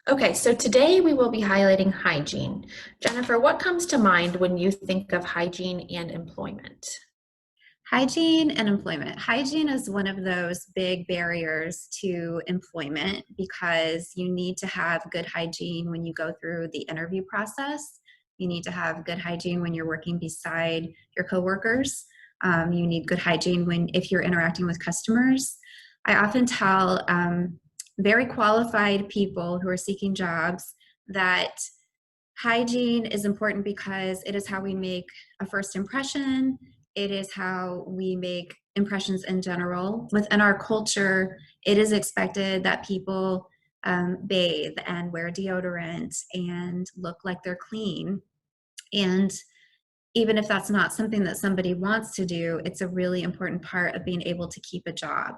Okay, so today we will be highlighting hygiene. Jennifer, what comes to mind when you think of hygiene and employment? Hygiene and employment. Hygiene is one of those big barriers to employment because you need to have good hygiene when you go through the interview process. You need to have good hygiene when you're working beside your coworkers. You need good hygiene if you're interacting with customers. I often tell very qualified people who are seeking jobs that hygiene is important because it is how we make a first impression. It is how we make impressions in general. Within our culture, it is expected that people bathe and wear deodorant and look like they're clean. And even if that's not something that somebody wants to do, it's a really important part of being able to keep a job.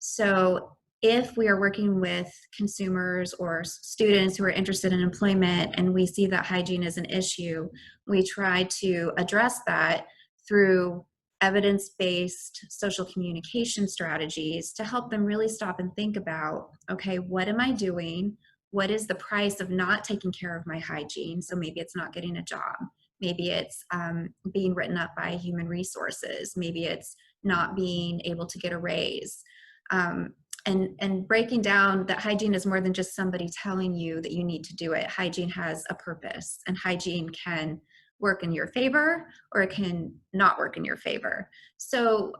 So if we are working with consumers or students who are interested in employment and we see that hygiene is an issue, we try to address that through evidence-based social communication strategies to help them really stop and think about, okay, what am I doing? What is the price of not taking care of my hygiene? So maybe it's not getting a job. Maybe it's being written up by human resources. Maybe it's not being able to get a raise. And breaking down that hygiene is more than just somebody telling you that you need to do it. Hygiene has a purpose, and hygiene can work in your favor or it can not work in your favor. So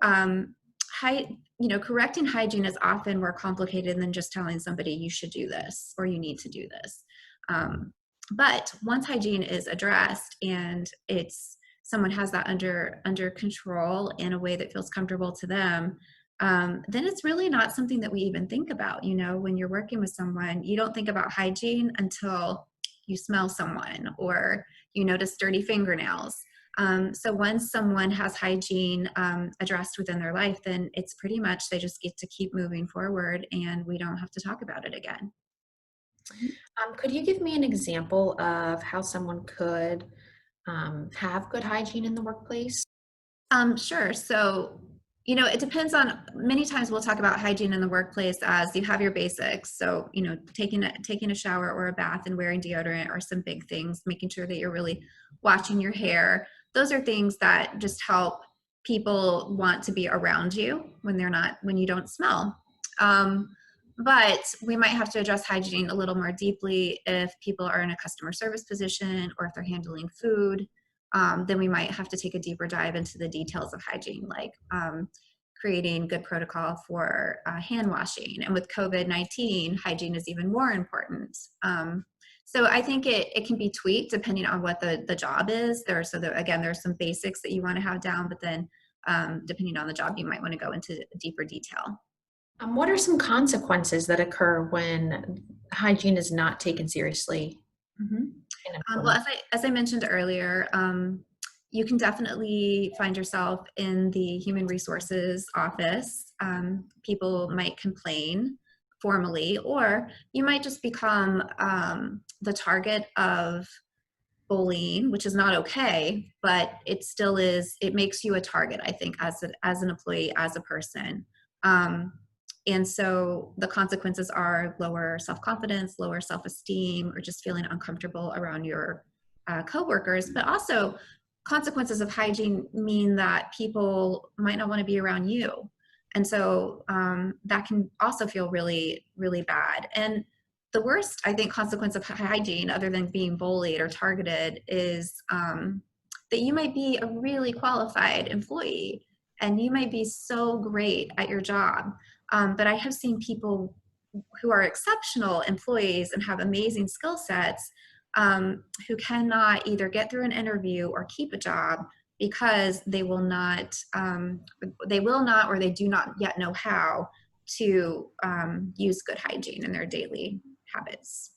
correcting hygiene is often more complicated than just telling somebody you should do this or you need to do this. But once hygiene is addressed and someone has that under control in a way that feels comfortable to them, then it's really not something that we even think about. You know, when you're working with someone, you don't think about hygiene until you smell someone or you notice dirty fingernails. So once someone has hygiene addressed within their life, then it's pretty much they just get to keep moving forward and we don't have to talk about it again. Could you give me an example of how someone could have good hygiene in the workplace? Sure. So, it depends on many times we'll talk about hygiene in the workplace as you have your basics. So, taking a shower or a bath and wearing deodorant are some big things, making sure that you're really washing your hair. Those are things that just help people want to be around you when you don't smell. But we might have to address hygiene a little more deeply if people are in a customer service position or if they're handling food. Then we might have to take a deeper dive into the details of hygiene, like creating good protocol for hand washing. And with COVID-19, hygiene is even more important. So I think it can be tweaked depending on what the job is. Again, there's some basics that you want to have down, but then depending on the job, you might want to go into deeper detail. What are some consequences that occur when hygiene is not taken seriously Mhm. in Well, employment? as I mentioned earlier, you can definitely find yourself in the human resources office. People might complain formally, or you might just become the target of bullying, which is not okay, but it still is. It makes you a target, I think, as an employee, as a person. Um, and so the consequences are lower self-confidence, lower self-esteem, or just feeling uncomfortable around your coworkers. But also, consequences of hygiene mean that people might not want to be around you. And so that can also feel really, really bad. And the worst, I think, consequence of hygiene, other than being bullied or targeted, is that you might be a really qualified employee and you might be so great at your job. But I have seen people who are exceptional employees and have amazing skill sets who cannot either get through an interview or keep a job because they will not, or they do not yet know how to use good hygiene in their daily habits.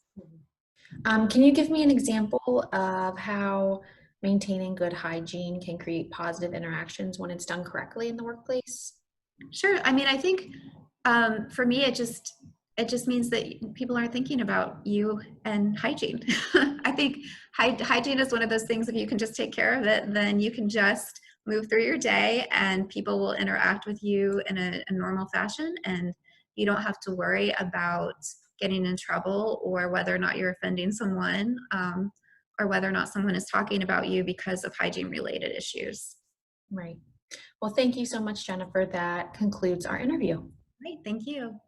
Can you give me an example of how maintaining good hygiene can create positive interactions when it's done correctly in the workplace? Sure. I mean, I think for me, it just means that people aren't thinking about you and hygiene. I think hygiene is one of those things. If you can just take care of it, then you can just move through your day, and people will interact with you in a normal fashion, and you don't have to worry about getting in trouble, or whether or not you're offending someone, or whether or not someone is talking about you because of hygiene related issues. Right. Well, thank you so much, Jennifer. That concludes our interview. Great, thank you.